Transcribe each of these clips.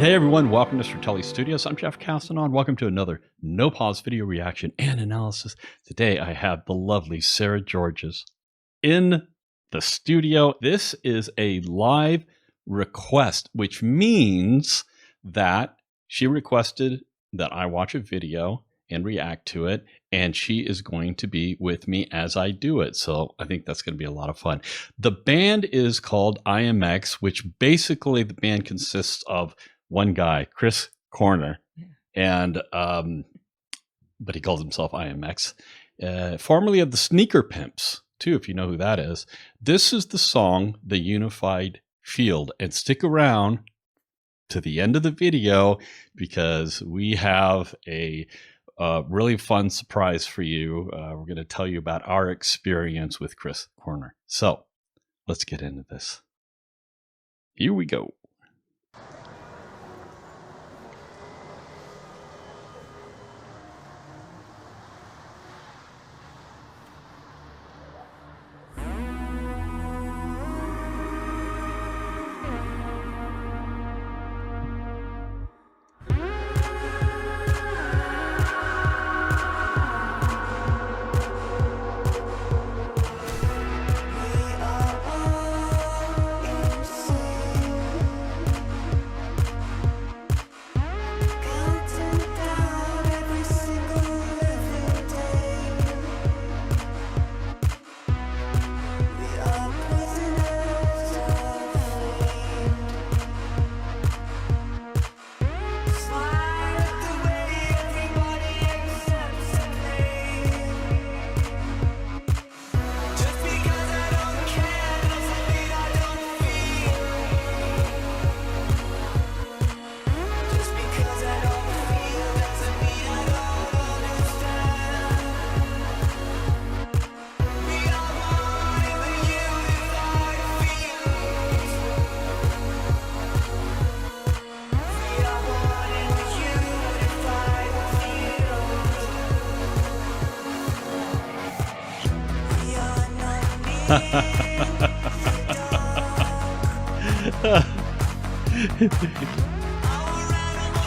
Hey everyone, welcome to Stratele Studios. I'm Jeff Castanon. Welcome to another no pause video reaction and analysis. Today I have the lovely Sarah Georges in the studio. This is a live request, which means that she requested that I watch a video and react to it, and she is going to be with me as I do it. So I think that's going to be a lot of fun. The band is called IAMX, which basically the band consists of one guy, Chris Corner, and but he calls himself IAMX, formerly of the Sneaker Pimps, too, if you know who that is. This is the song, The Unified Field, and stick around to the end of the video because we have a really fun surprise for you. We're going to tell you about our experience with Chris Corner. So let's get into this. Here we go.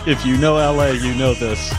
If you know LA, you know this.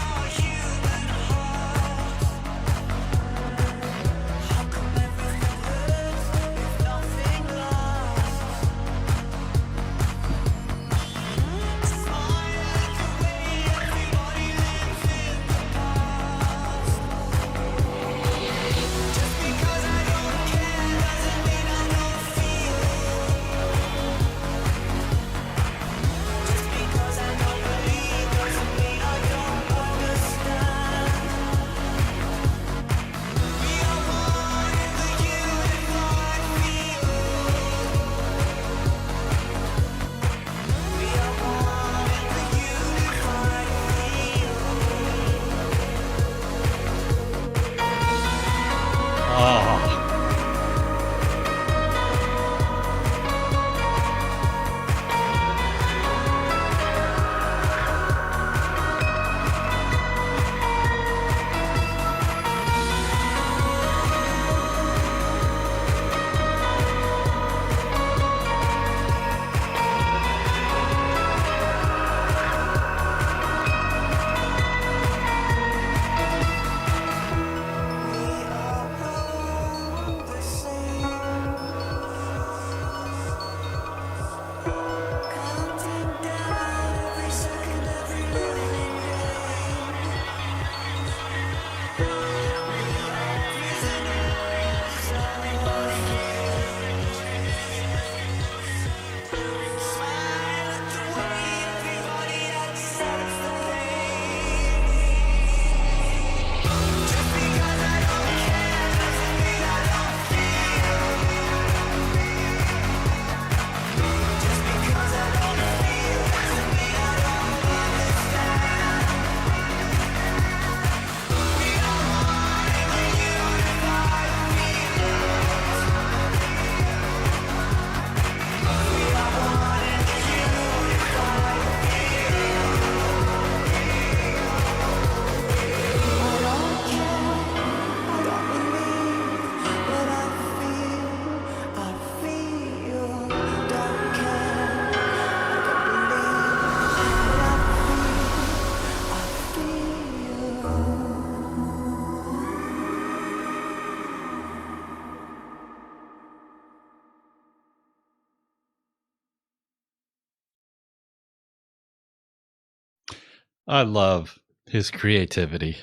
I love his creativity.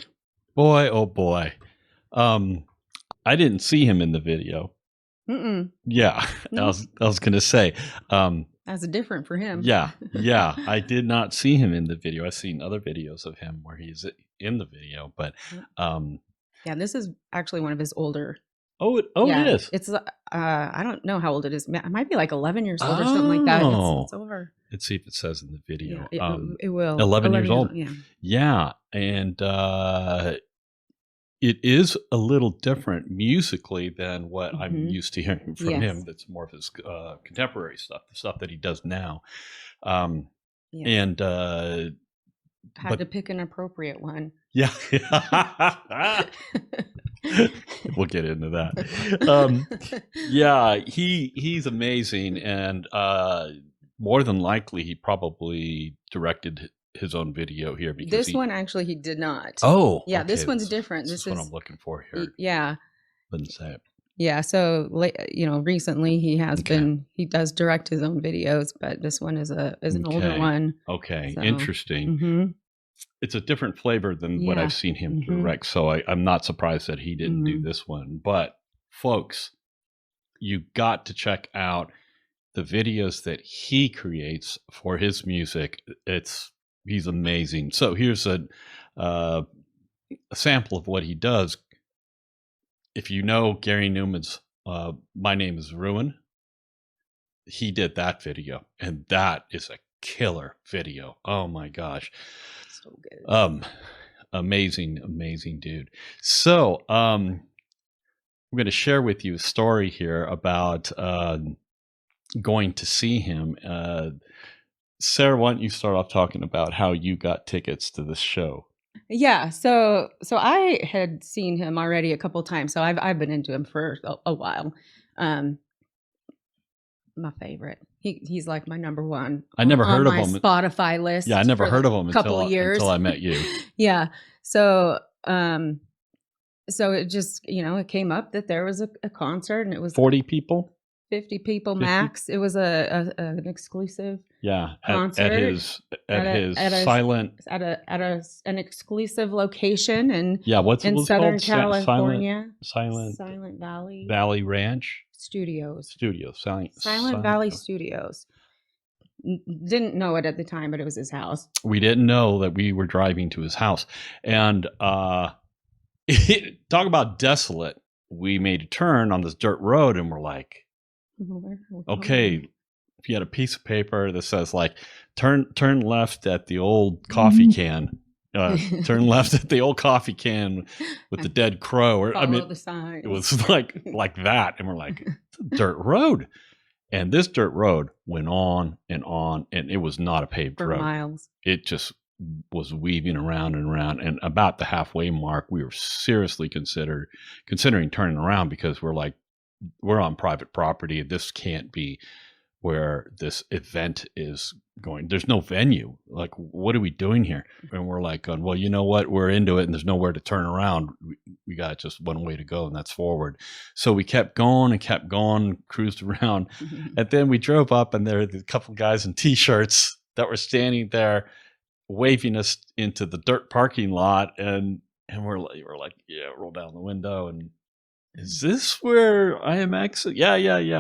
Boy, oh boy. I didn't see him in the video. Mm-mm. Yeah, No. I was gonna say, That's different for him. yeah, I did not see him in the video. I've seen other videos of him where he's in the video, but yeah, this is actually one of his older. it is. It's I don't know how old it is. It might be like 11 years old or something like that. It's over. Let's see if it says in the video. Yeah, it will. 11 years old. Yeah. Yeah, and it is a little different musically than what I'm used to hearing from him. That's more of his contemporary stuff, the stuff that he does now. And had to pick an appropriate one. Yeah. We'll get into that. Yeah, he's amazing, and more than likely he probably directed his own video here, because this one actually he did not. Oh, yeah, okay. This one's different. This is what I'm looking for here. Yeah. Didn't say it. Yeah, so recently he has he does direct his own videos, but this one is an older one. Okay, so, interesting. It's a different flavor than what I've seen him direct, so I'm not surprised that he didn't do this one. But folks, you got to check out the videos that he creates for his music. He's amazing. So here's a sample of what he does. If you know Gary Newman's My Name is Ruin, he did that video, and that is a killer video. Oh my gosh. So good. Amazing dude. So I'm going to share with you a story here about going to see him. Sarah, why don't you start off talking about how you got tickets to this show? Yeah, so I had seen him already a couple times, so I've been into him for a while. My favorite. He's like my number one. I never heard of him. Spotify list. Yeah, I never heard of him until I met you. Yeah. So so it just, it came up that there was a concert, and it was 40 people, 50 people max. It was an exclusive concert an exclusive location, and what's in Southern called? California, Silent Valley Ranch Studios. Silent Valley Studios. Didn't know it at the time, but it was his house. We didn't know that we were driving to his house, and talk about desolate. We made a turn on this dirt road, and we're like, okay, if you had a piece of paper that says like turn left at the old coffee can, turn left at the old coffee can with the dead crow, or the sign. It was like that, and we're like, it's a dirt road. And this dirt road went on, and it was not a paved road. Miles. It just was weaving around and around, and about the halfway mark, we were seriously considering turning around, because we're like, we're on private property. This can't be where this event is going. There's no venue. Like, what are we doing here? And we're like going, well, you know what? We're into it, and there's nowhere to turn around. We got just one way to go, and that's forward. So we kept going, cruised around. And then we drove up, and there were a couple guys in T-shirts that were standing there waving us into the dirt parking lot. And we're like, yeah, roll down the window. And is this where IAMX? Yeah.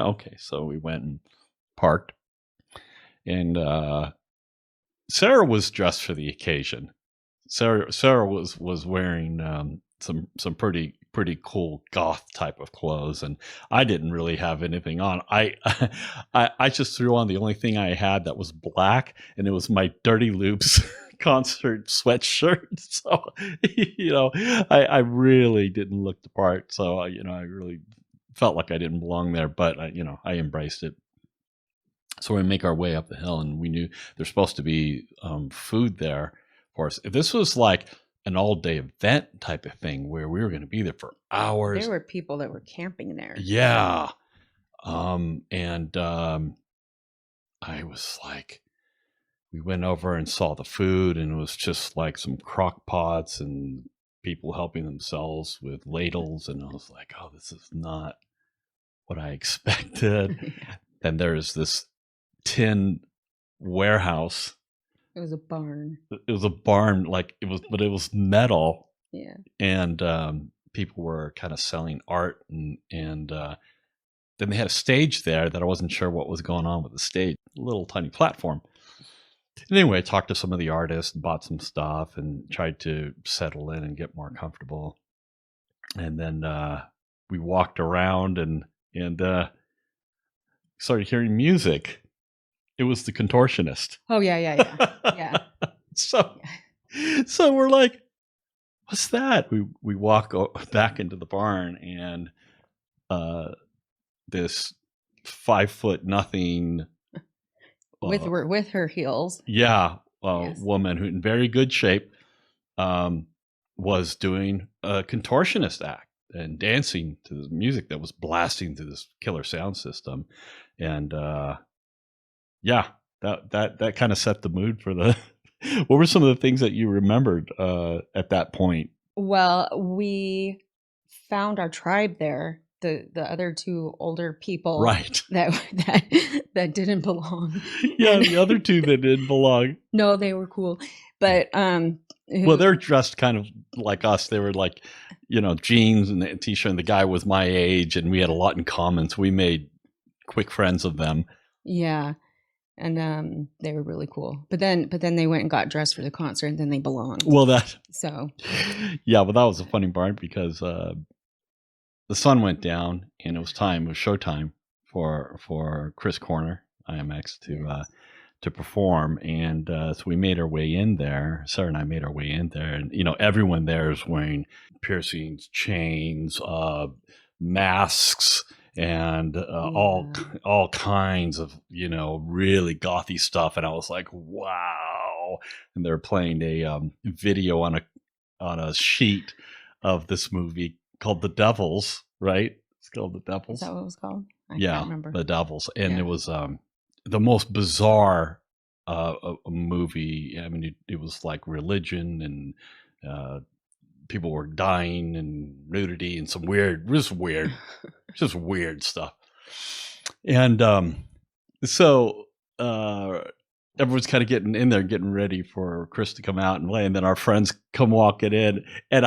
Okay. So we went and parked, and Sarah was dressed for the occasion. Sarah was wearing some pretty cool goth type of clothes, and I didn't really have anything on. I just threw on the only thing I had that was black, and it was my Dirty Loops concert sweatshirt. So I really didn't look the part. So I really felt like I didn't belong there, but I embraced it. So we make our way up the hill, and we knew there's supposed to be food there for us. This was like an all-day event type of thing where we were going to be there for hours. There were people that were camping there. Yeah. I was like, we went over and saw the food, and it was just like some crock pots and people helping themselves with ladles. And I was like, oh, this is not what I expected. And there's this tin warehouse It was a barn. It was a barn, like it was metal. Yeah. And people were kind of selling art, and then they had a stage there that I wasn't sure what was going on with the stage, a little tiny platform. Anyway, I talked to some of the artists, bought some stuff, and tried to settle in and get more comfortable. And then we walked around and started hearing music. It was the Contortionist. Oh yeah. So we're like, what's that? We walk back into the barn, and this 5 foot nothing with her heels. Yeah, Yes. woman who in very good shape was doing a contortionist act and dancing to the music that was blasting through this killer sound system. And yeah, that kind of set the mood for the what were some of the things that you remembered at that point? Well, we found our tribe there. The other two older people, Right? that didn't belong. Yeah, the other two that didn't belong. No, they were cool, but well, they're dressed kind of like us. They were like, jeans and a t-shirt. And the guy was my age, and we had a lot in common, so we made quick friends of them. Yeah, and they were really cool. But then they went and got dressed for the concert, and then they belonged. Well, yeah, well, that was a funny part because the sun went down, and it was showtime for Chris Corner, IAMX, to perform. And so we made our way in there. Sarah and I made our way in there. And, everyone there is wearing piercings, chains, masks, and all kinds of, really gothy stuff. And I was like, wow. And they're playing a video on a sheet of this movie called The Devils, right? It's called The Devils. Is that what it was called? I can't remember. The Devils. And it was the most bizarre movie. I mean, it was like religion, and people were dying, and nudity, and just weird stuff. And so everyone's kind of getting in there, getting ready for Chris to come out and play. And then our friends come walking in, and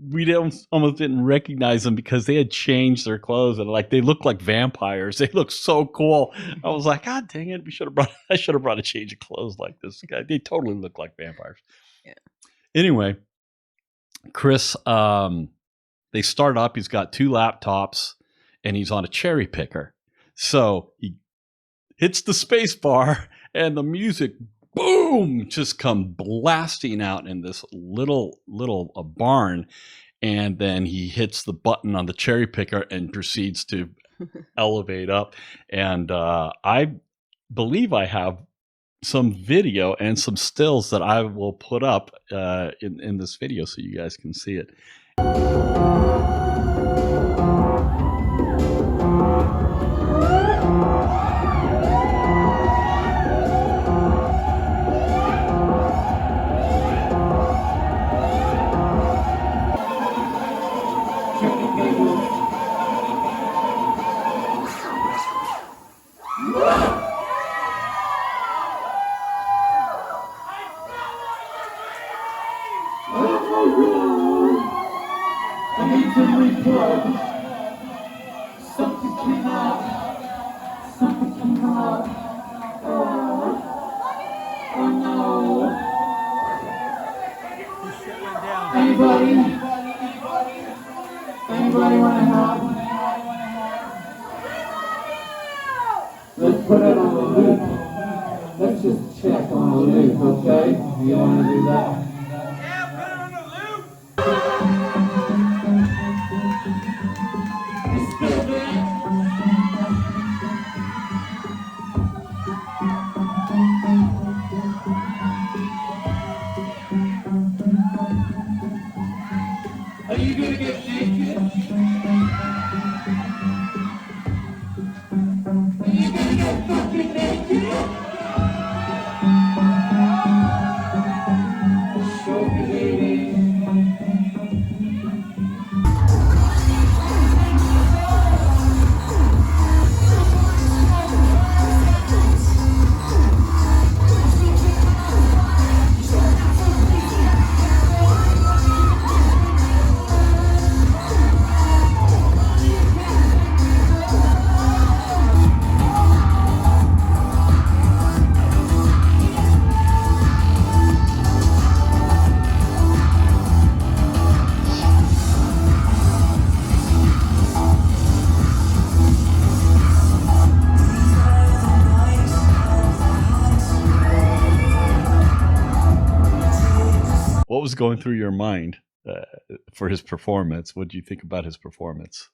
we almost didn't recognize them because they had changed their clothes, and they looked like vampires. They looked so cool. I was like, God dang it! I should have brought a change of clothes like this guy. They totally look like vampires. Yeah. Anyway, Chris, they start up. He's got 2 laptops, and he's on a cherry picker. So he hits the space bar, and the music, boom, just come blasting out in this little barn. And then he hits the button on the cherry picker and proceeds to elevate up. And I believe I have some video and some stills that I will put up in this video so you guys can see it. Anybody want to help? Let's put it on the loop. Let's just check on the loop, okay? You want to do that? Yeah, put it on the loop. You still there? Are you gonna get naked? Are you gonna get fucking naked? was going through your mind for his performance? What do you think about his performance?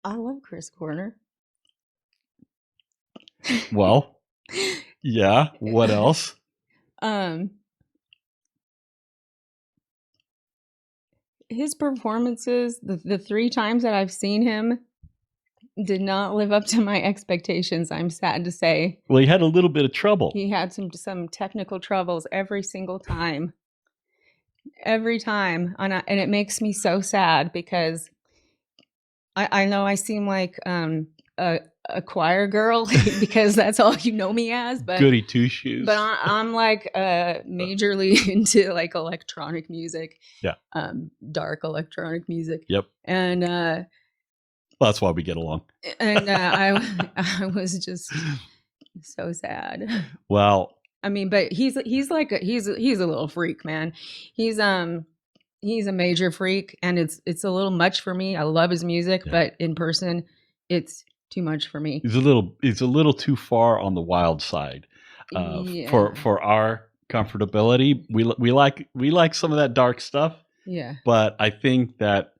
I love Chris Corner. Well, yeah. What else? His performances, the 3 times that I've seen him, did not live up to my expectations, I'm sad to say. Well, he had a little bit of trouble. He had some technical troubles every single time. Every time. And it makes me so sad because I know I seem like a choir girl because that's all you know me as. But Goody two shoes. But I'm like majorly into like electronic music. Yeah. Dark electronic music. Yep. And well, that's why we get along. And I was just so sad. Well, I mean, but he's a little freak, man. He's a major freak, and it's a little much for me. I love his music, but in person, it's too much for me. He's a little too far on the wild side for our comfortability. We like some of that dark stuff. Yeah. But I think that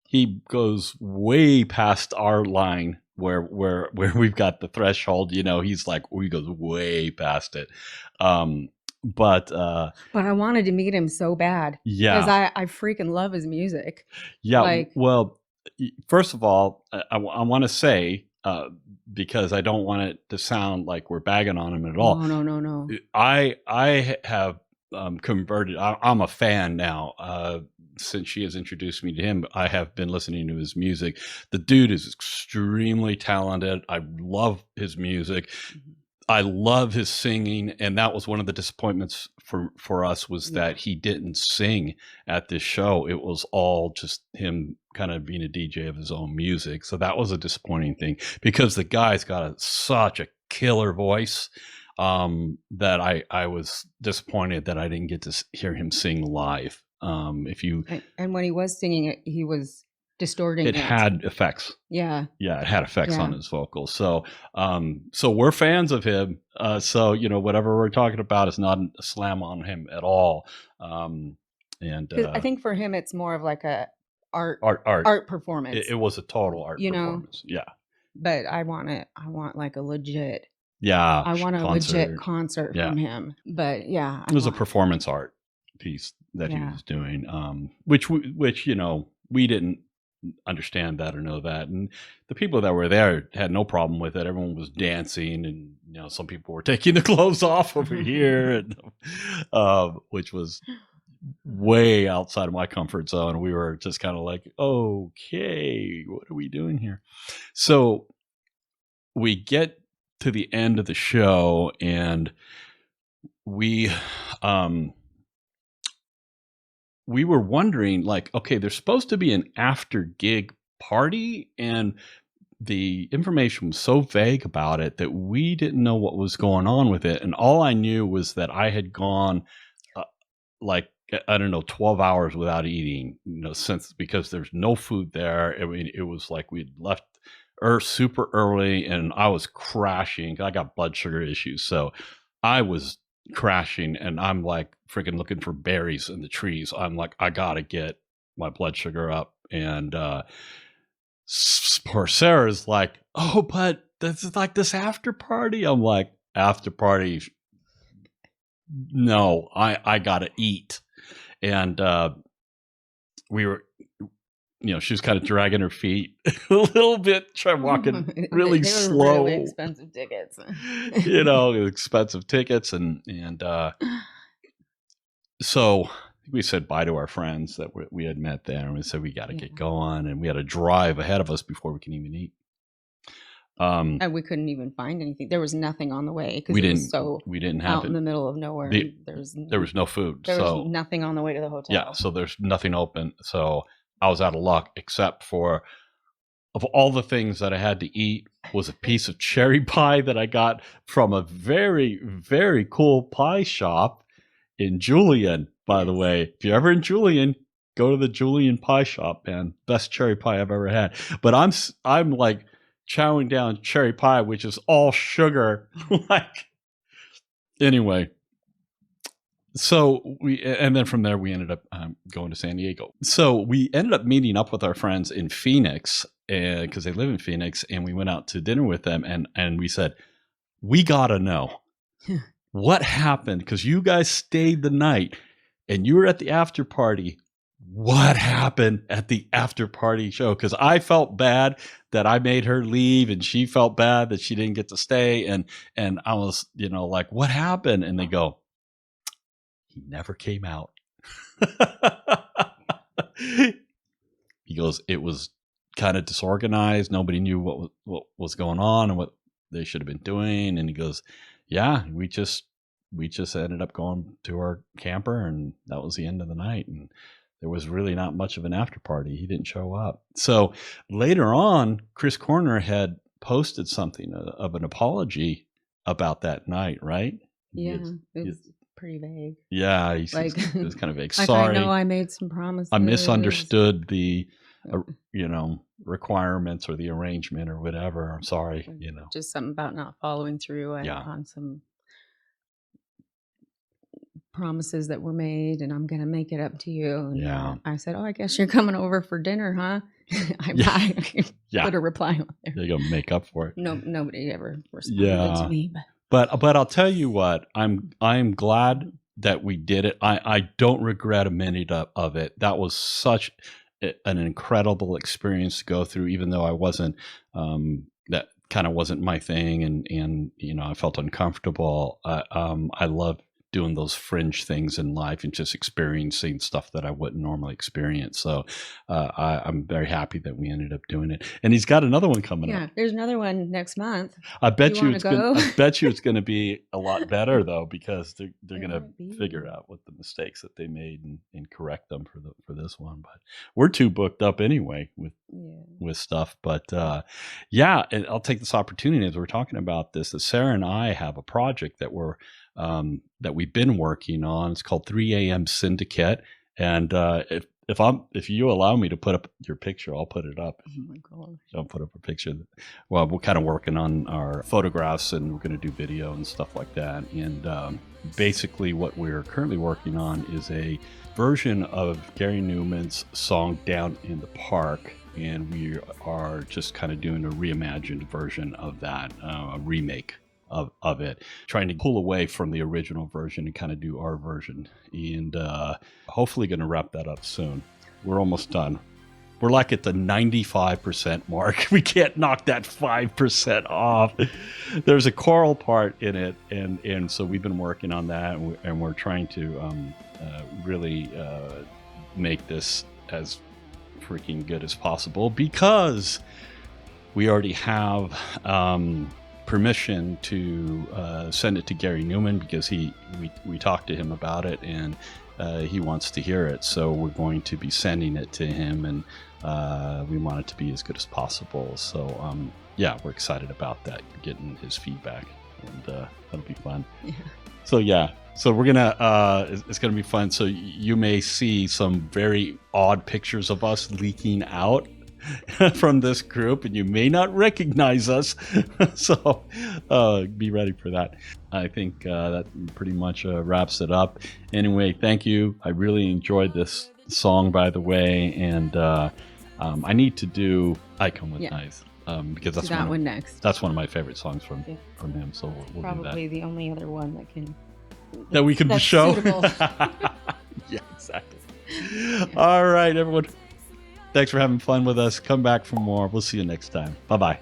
he goes way past our line where we've got the threshold. You know, he goes way past it. But I wanted to meet him so bad. Yeah. Because I freaking love his music. Yeah. Well, first of all, I want to say, because I don't want it to sound like we're bagging on him at all. No. I have converted. I'm a fan now. Since she has introduced me to him, I have been listening to his music. The dude is extremely talented. I love his music. I love his singing, and that was one of the disappointments for us was that he didn't sing at this show. It was all just him kind of being a DJ of his own music. So that was a disappointing thing because the guy's got such a killer voice that I was disappointed that I didn't get to hear him sing live. And when he was singing it, he was distorting it. It had effects. Yeah. Yeah, it had effects on his vocals. So so we're fans of him. So, you know, whatever we're talking about is not a slam on him at all. And I think for him it's more of like a art performance. It was a total art performance. Yeah. But I want like a legit legit concert from him. But yeah. It was a performance art piece that he was doing. Which you know, we didn't understand that or know that, and the people that were there had no problem with it. Everyone was dancing, and you know, some people were taking their clothes off over here, and which was way outside of my comfort zone. We were just kind of like, okay, what are we doing here? So we get to the end of the show, and we were wondering, like, okay, there's supposed to be an after gig party, and the information was so vague about it that we didn't know what was going on with it. And all I knew was that I had gone like, I don't know, 12 hours without eating, you know, because there's no food there. I mean, it was like we'd left super early and I was crashing. I got blood sugar issues. So I was crashing, and I'm like freaking looking for berries in the trees. I'm like, I gotta get my blood sugar up. And poor Sarah's like, oh, but this is like this after party. I'm like, after party? No, I gotta eat. And we were, you know, she was kind of dragging her feet a little bit, walking really they were slow. Really expensive tickets. You know, expensive tickets. And so we said bye to our friends that we had met there. And we said, we got to get going. And we had a drive ahead of us before we can even eat. And we couldn't even find anything. There was nothing on the way because we didn't have out in the middle of nowhere. There was no food. There was nothing on the way to the hotel. Yeah, so there's nothing open. So I was out of luck, except for, of all the things that I had to eat, was a piece of cherry pie that I got from a very, very cool pie shop in Julian. By the way, if you're ever in Julian, go to the Julian pie shop, man. Best cherry pie I've ever had. But I'm like chowing down cherry pie, which is all sugar. Like, anyway, So and then from there we ended up going to San Diego. So we ended up meeting up with our friends in Phoenix, because they live in Phoenix, and we went out to dinner with them, and we said, we gotta know what happened, because you guys stayed the night and you were at the after party. What happened at the after party show? Because I felt bad that I made her leave, and she felt bad that she didn't get to stay, and I was, like, what happened? And they go, he never came out. He goes, it was kind of disorganized. Nobody knew what was going on and what they should have been doing. And he goes, yeah, we just ended up going to our camper, and that was the end of the night. And there was really not much of an after party. He didn't show up. So later on, Chris Corner had posted something of an apology about that night, right? Yeah, it was pretty vague. Yeah, it was kind of vague. Like, Sorry, I know I made some promises. I misunderstood the requirements or the arrangement or whatever. I'm sorry. Just something about not following through on some promises that were made, and I'm gonna make it up to you. And I said, oh, I guess you're coming over for dinner, huh? I put a reply on there. You're gonna make up for it. No, nobody ever responded to me, but I'll tell you what, I'm glad that we did it. I don't regret a minute of it. That was such an incredible experience to go through, even though I wasn't that kind of wasn't my thing, and I felt uncomfortable. I love doing those fringe things in life and just experiencing stuff that I wouldn't normally experience. So I'm very happy that we ended up doing it. And he's got another one coming up. Yeah, there's another one next month. I bet you it's going to be a lot better though, because they're going to figure out what the mistakes that they made and correct them for this one. But we're too booked up anyway with stuff. But and I'll take this opportunity as we're talking about this, that Sarah and I have a project that we've been working on. It's called 3 a.m. Syndicate. And if you allow me to put up your picture, I'll put it up. Oh my gosh. Don't put up a picture. Well, we're kind of working on our photographs, and we're going to do video and stuff like that. And basically what we're currently working on is a version of Gary Numan's song Down in the Park. And we are just kind of doing a reimagined version of that, a remake of it, trying to pull away from the original version and kind of do our version, and hopefully going to wrap that up soon. We're almost done. We're like at the 95% mark. We can't knock that 5% off. There's a choral part in it, and so we've been working on that, and we're trying to really make this as freaking good as possible, because we already have permission to send it to Gary Numan, because we talked to him about it, and he wants to hear it. So we're going to be sending it to him, and we want it to be as good as possible. So we're excited about that, getting his feedback, and that'll be fun. So we're gonna it's gonna be fun. So you may see some very odd pictures of us leaking out from this group, and you may not recognize us. So be ready for that. I think that pretty much wraps it up. Anyway, thank you. I really enjoyed this song, by the way, and I need to do I Come With Knives, because that's one next. That's one of my favorite songs from him. So we'll probably do that. The only other one that we can show. Yeah, exactly. All right, everyone. Thanks for having fun with us. Come back for more. We'll see you next time. Bye-bye.